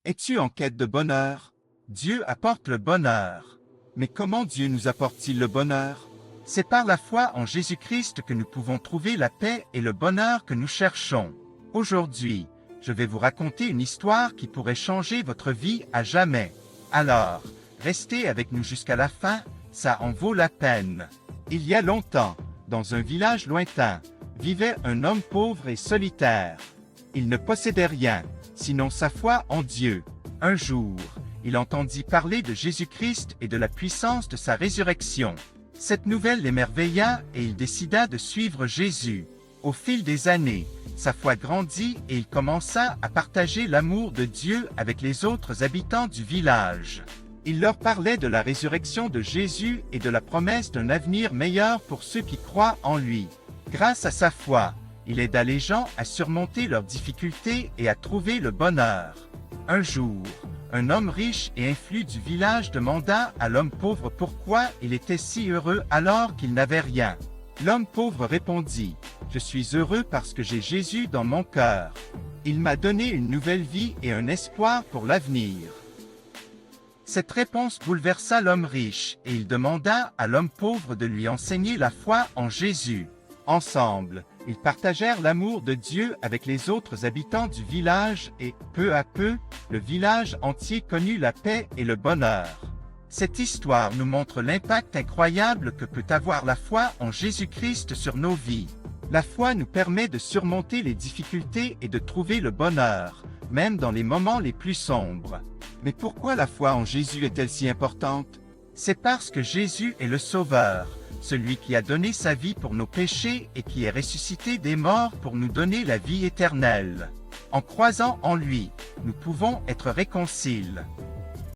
Es-tu en quête de bonheur? Dieu apporte le bonheur. Mais comment Dieu nous apporte-t-il le bonheur? C'est par la foi en Jésus-Christ que nous pouvons trouver la paix et le bonheur que nous cherchons. Aujourd'hui, je vais vous raconter une histoire qui pourrait changer votre vie à jamais. Alors, restez avec nous jusqu'à la fin, ça en vaut la peine. Il y a longtemps, dans un village lointain, vivait un homme pauvre et solitaire. Il ne possédait rien, sinon sa foi en Dieu. Un jour, il entendit parler de Jésus-Christ et de la puissance de sa résurrection. Cette nouvelle l'émerveilla et il décida de suivre Jésus. Au fil des années, sa foi grandit et il commença à partager l'amour de Dieu avec les autres habitants du village. Il leur parlait de la résurrection de Jésus et de la promesse d'un avenir meilleur pour ceux qui croient en lui. Grâce à sa foi, il aida les gens à surmonter leurs difficultés et à trouver le bonheur. Un jour, un homme riche et influent du village demanda à l'homme pauvre pourquoi il était si heureux alors qu'il n'avait rien. L'homme pauvre répondit, « Je suis heureux parce que j'ai Jésus dans mon cœur. Il m'a donné une nouvelle vie et un espoir pour l'avenir. » Cette réponse bouleversa l'homme riche et il demanda à l'homme pauvre de lui enseigner la foi en Jésus. Ensemble, ils partagèrent l'amour de Dieu avec les autres habitants du village et, peu à peu, le village entier connut la paix et le bonheur. Cette histoire nous montre l'impact incroyable que peut avoir la foi en Jésus-Christ sur nos vies. La foi nous permet de surmonter les difficultés et de trouver le bonheur, même dans les moments les plus sombres. Mais pourquoi la foi en Jésus est-elle si importante? C'est parce que Jésus est le Sauveur, celui qui a donné sa vie pour nos péchés et qui est ressuscité des morts pour nous donner la vie éternelle. En croisant en lui, nous pouvons être réconciliés.